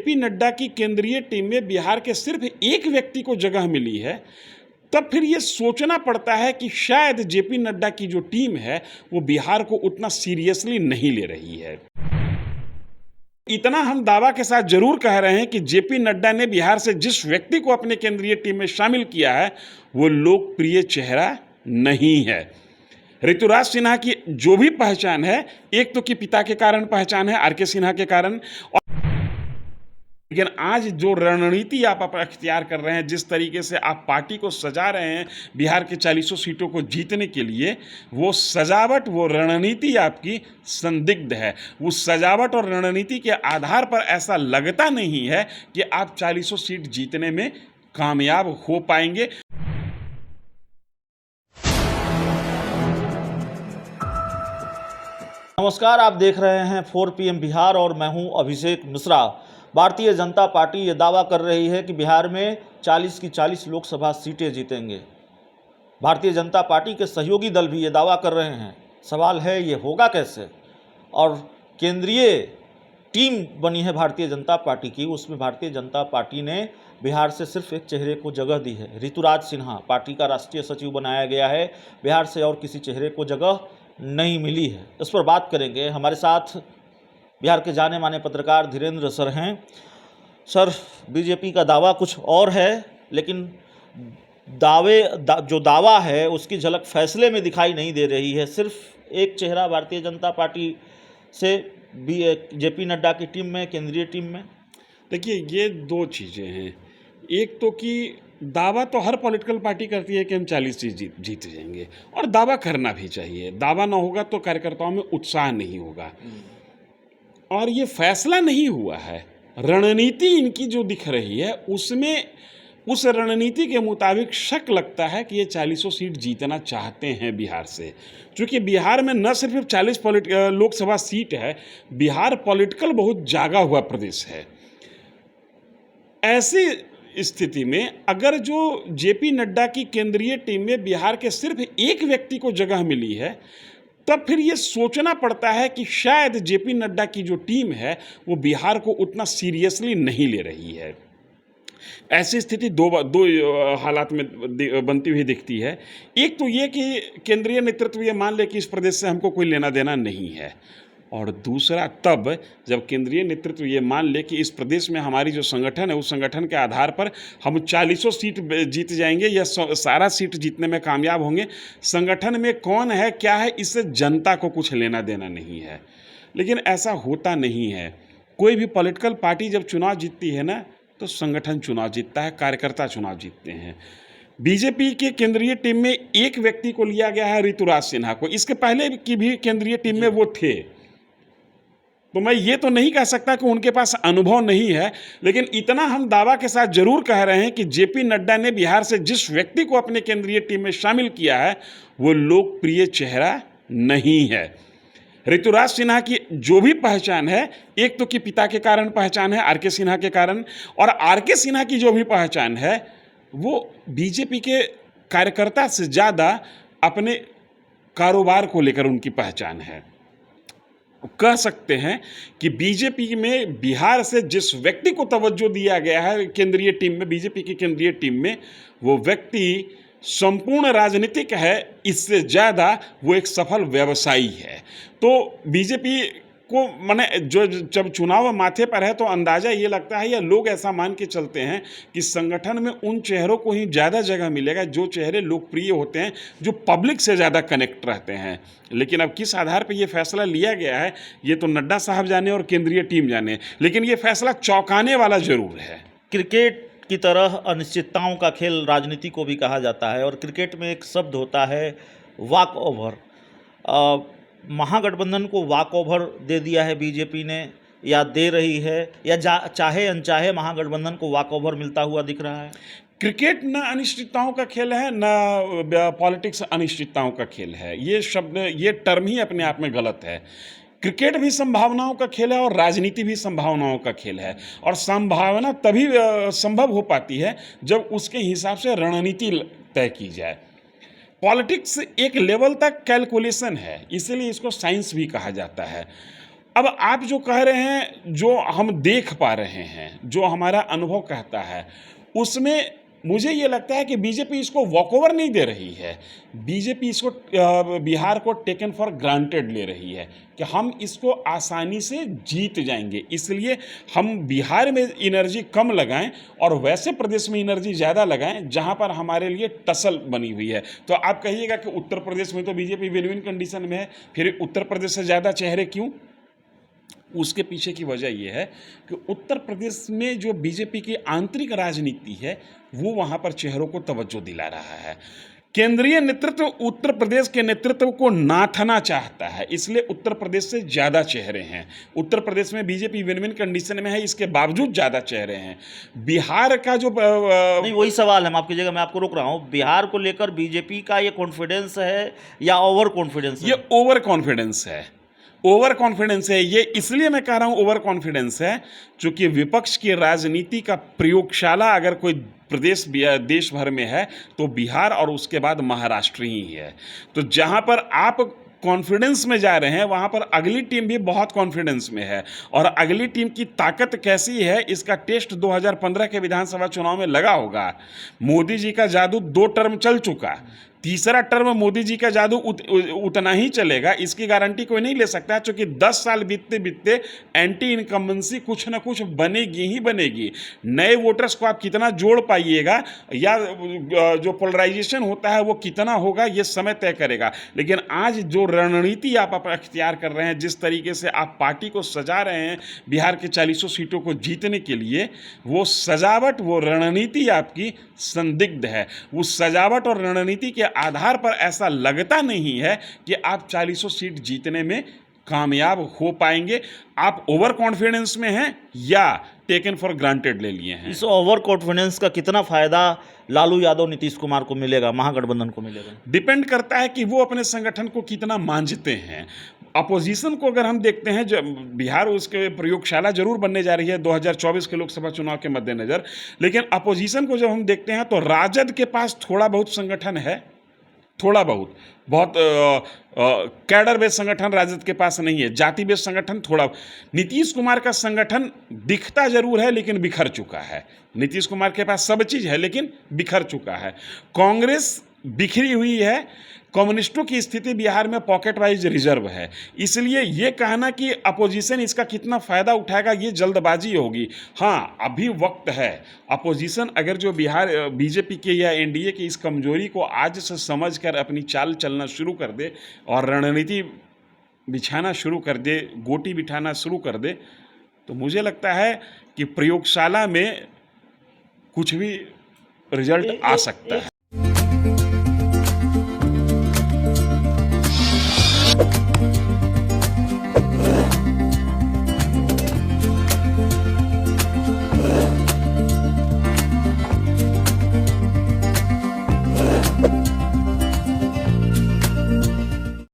JP Nadda की केंद्रीय team में बिहार के सिर्फ एक व्यक्ति को जगह मिली है, तब फिर ये सोचना पड़ता है कि शायद जेपी नड्डा की जो टीम है वो बिहार को उतना सीरियसली नहीं ले रही है। इतना हम दावा के साथ जरूर कह रहे हैं कि जेपी नड्डा ने बिहार से जिस व्यक्ति को अपने केंद्रीय टीम में शामिल किया है वो लोकप्रिय चेहरा नहीं है। ऋतुराज सिन्हा की जो भी पहचान है, एक तो कि पिता के कारण पहचान है, आर.के. सिन्हा के कारण, और लेकिन आज जो रणनीति आप अख्तियार कर रहे हैं, जिस तरीके से आप पार्टी को सजा रहे हैं बिहार के 40 सीटों को जीतने के लिए, वो सजावट, वो रणनीति आपकी संदिग्ध है। उस सजावट और रणनीति के आधार पर ऐसा लगता नहीं है कि आप 40 सीट जीतने में कामयाब हो पाएंगे। नमस्कार, आप देख रहे हैं 4 PM बिहार और मैं हूं अभिषेक मिश्रा। भारतीय जनता पार्टी ये दावा कर रही है कि बिहार में 40 की 40 लोकसभा सीटें जीतेंगे। भारतीय जनता पार्टी के सहयोगी दल भी ये दावा कर रहे हैं। सवाल है ये होगा कैसे? और केंद्रीय टीम बनी है भारतीय जनता पार्टी की, उसमें भारतीय जनता पार्टी ने बिहार से सिर्फ एक चेहरे को जगह दी है। ऋतुराज सिन्हा पार्टी का राष्ट्रीय सचिव बनाया गया है। बिहार से और किसी चेहरे को जगह नहीं मिली है। इस पर बात करेंगे। हमारे साथ बिहार के जाने माने पत्रकार धीरेन्द्र सर हैं। सर, बीजेपी का दावा कुछ और है, लेकिन जो दावा है उसकी झलक फैसले में दिखाई नहीं दे रही है। सिर्फ एक चेहरा भारतीय जनता पार्टी से जेपी नड्डा की टीम में, केंद्रीय टीम में। देखिए, ये दो चीज़ें हैं। एक तो कि दावा तो हर पॉलिटिकल पार्टी करती है कि हम 40 सीट जीत जाएंगे, और दावा करना भी चाहिए। दावा ना होगा तो कार्यकर्ताओं में उत्साह नहीं होगा। और ये फैसला नहीं हुआ है, रणनीति इनकी जो दिख रही है उसमें, उस रणनीति के मुताबिक शक लगता है कि ये 40 सीट जीतना चाहते हैं बिहार से। क्योंकि बिहार में न सिर्फ 40 लोकसभा सीट है, बिहार पॉलिटिकल बहुत जागा हुआ प्रदेश है। ऐसी स्थिति में अगर जो जेपी नड्डा की केंद्रीय टीम में बिहार के सिर्फ एक व्यक्ति को जगह मिली है, तब फिर ये सोचना पड़ता है कि शायद जेपी नड्डा की जो टीम है वो बिहार को उतना सीरियसली नहीं ले रही है। ऐसी स्थिति दो हालात में बनती हुई दिखती है। एक तो ये कि केंद्रीय नेतृत्व ये मान ले कि इस प्रदेश से हमको कोई लेना देना नहीं है, और दूसरा तब जब केंद्रीय नेतृत्व ये मान ले कि इस प्रदेश में हमारी जो संगठन है उस संगठन के आधार पर हम 40 सीट जीत जाएंगे या सारा सीट जीतने में कामयाब होंगे। संगठन में कौन है, क्या है, इससे जनता को कुछ लेना देना नहीं है। लेकिन ऐसा होता नहीं है। कोई भी पॉलिटिकल पार्टी जब चुनाव जीतती है ना, तो संगठन चुनाव जीतता है, कार्यकर्ता चुनाव जीतते हैं। बीजेपी के केंद्रीय टीम में एक व्यक्ति को लिया गया है, ऋतुराज सिन्हा को। इसके पहले की भी केंद्रीय टीम में वो थे, तो मैं ये तो नहीं कह सकता कि उनके पास अनुभव नहीं है। लेकिन इतना हम दावा के साथ जरूर कह रहे हैं कि जेपी नड्डा ने बिहार से जिस व्यक्ति को अपने केंद्रीय टीम में शामिल किया है वो लोकप्रिय चेहरा नहीं है। ऋतुराज सिन्हा की जो भी पहचान है, एक तो कि पिता के कारण पहचान है, आर.के. सिन्हा के कारण, और आर.के. सिन्हा की जो भी पहचान है वो बीजेपी के कार्यकर्ता से ज़्यादा अपने कारोबार को लेकर उनकी पहचान है। कह सकते हैं कि बीजेपी में बिहार से जिस व्यक्ति को तवज्जो दिया गया है केंद्रीय टीम में, बीजेपी की केंद्रीय टीम में, वो व्यक्ति संपूर्ण राजनीतिक है, इससे ज़्यादा वो एक सफल व्यवसायी है। तो बीजेपी को माने जो जब चुनाव माथे पर है तो अंदाज़ा ये लगता है या लोग ऐसा मान के चलते हैं कि संगठन में उन चेहरों को ही ज़्यादा जगह मिलेगा जो चेहरे लोकप्रिय होते हैं, जो पब्लिक से ज़्यादा कनेक्ट रहते हैं। लेकिन अब किस आधार पर ये फैसला लिया गया है ये तो नड्डा साहब जाने और केंद्रीय टीम जाने, लेकिन ये फैसला चौंकाने वाला ज़रूर है। क्रिकेट की तरह अनिश्चितताओं का खेल राजनीति को भी कहा जाता है, और क्रिकेट में एक शब्द होता है वॉक ओवर। महागठबंधन को वॉक ओवर दे दिया है बीजेपी ने, या दे रही है, या चाहे अनचाहे महागठबंधन को वॉक ओवर मिलता हुआ दिख रहा है। क्रिकेट न अनिश्चितताओं का खेल है, न पॉलिटिक्स अनिश्चितताओं का खेल है। ये शब्द, ये टर्म ही अपने आप में गलत है। क्रिकेट भी संभावनाओं का खेल है और राजनीति भी संभावनाओं का खेल है, और संभावना तभी संभव हो पाती है जब उसके हिसाब से रणनीति तय की जाए। पॉलिटिक्स एक लेवल तक कैलकुलेशन है, इसीलिए इसको साइंस भी कहा जाता है। अब आप जो कह रहे हैं, जो हम देख पा रहे हैं, जो हमारा अनुभव कहता है, उसमें मुझे ये लगता है कि बीजेपी इसको वॉकओवर नहीं दे रही है। बीजेपी इसको बिहार को टेकन फॉर ग्रांटेड ले रही है कि हम इसको आसानी से जीत जाएंगे, इसलिए हम बिहार में एनर्जी कम लगाएं और वैसे प्रदेश में एनर्जी ज़्यादा लगाएं जहां पर हमारे लिए टसल बनी हुई है। तो आप कहिएगा कि उत्तर प्रदेश में तो बीजेपी विन विन कंडीशन में है, फिर उत्तर प्रदेश से ज़्यादा चेहरे क्यों? उसके पीछे की वजह यह है कि उत्तर प्रदेश में जो बीजेपी की आंतरिक राजनीति है वो वहाँ पर चेहरों को तवज्जो दिला रहा है। केंद्रीय नेतृत्व उत्तर प्रदेश के नेतृत्व को नाथना चाहता है, इसलिए उत्तर प्रदेश से ज़्यादा चेहरे हैं। उत्तर प्रदेश में बीजेपी विन विन कंडीशन में है, इसके बावजूद ज़्यादा चेहरे हैं। बिहार का जो नहीं, वही सवाल है, माफ कीजिएगा मैं आपको रोक रहा हूँ। बिहार को लेकर बीजेपी का ये कॉन्फिडेंस है या ओवर कॉन्फिडेंस है? ये ओवर कॉन्फिडेंस है, ओवर कॉन्फिडेंस है। ये इसलिए मैं कह रहा हूँ ओवर कॉन्फिडेंस है क्योंकि विपक्ष की राजनीति का प्रयोगशाला अगर कोई प्रदेश देश भर में है तो बिहार और उसके बाद महाराष्ट्र ही है। तो जहाँ पर आप कॉन्फिडेंस में जा रहे हैं वहाँ पर अगली टीम भी बहुत कॉन्फिडेंस में है, और अगली टीम की ताकत कैसी है इसका टेस्ट 2015 के विधानसभा चुनाव में लगा होगा। मोदी जी का जादू 2 टर्म चल चुका, तीसरा टर्म मोदी जी का जादू उतना ही चलेगा, इसकी गारंटी कोई नहीं ले सकता, क्योंकि 10 साल बीतते बीतते एंटी इनकम्बेंसी कुछ ना कुछ बनेगी ही बनेगी। नए वोटर्स को आप कितना जोड़ पाइएगा या जो पोलराइजेशन होता है वो कितना होगा ये समय तय करेगा। लेकिन आज जो रणनीति आप अख्तियार कर रहे हैं, जिस तरीके से आप पार्टी को सजा रहे हैं बिहार के 40 सीटों को जीतने के लिए, वो सजावट, वो रणनीति आपकी संदिग्ध है। उस सजावट और रणनीति के आधार पर ऐसा लगता नहीं है कि आप 40 सीट जीतने में कामयाब हो पाएंगे। आप ओवर कॉन्फिडेंस में हैं या टेकन फॉर ग्रांटेड ले लिए हैं? इस ओवर कॉन्फिडेंस का कितना फायदा लालू यादव, नीतीश कुमार को मिलेगा, महागठबंधन को मिलेगा? डिपेंड करता है कि वो अपने संगठन को कितना मांझते हैं। अपोजिशन को अगर हम देखते हैं, जब बिहार उसके प्रयोगशाला जरूर बनने जा रही है 2024 के लोकसभा चुनाव के मद्देनज़र, लेकिन अपोजिशन को जब हम देखते हैं तो राजद के पास थोड़ा बहुत संगठन है, थोड़ा बहुत कैडर बेस्ड संगठन राजद के पास नहीं है, जाति बेस्ड संगठन थोड़ा। नीतीश कुमार का संगठन दिखता जरूर है लेकिन बिखर चुका है। नीतीश कुमार के पास सब चीज़ है लेकिन बिखर चुका है। कांग्रेस बिखरी हुई है, कम्युनिस्टों की स्थिति बिहार में पॉकेट वाइज रिजर्व है, इसलिए ये कहना कि अपोजिशन इसका कितना फ़ायदा उठाएगा ये जल्दबाजी होगी। हाँ, अभी वक्त है। अपोजिशन अगर जो बिहार बीजेपी के या एनडीए की इस कमजोरी को आज से समझकर अपनी चाल चलना शुरू कर दे और रणनीति बिछाना शुरू कर दे, गोटी बिठाना शुरू कर दे, तो मुझे लगता है कि प्रयोगशाला में कुछ भी रिजल्ट आ सकता है।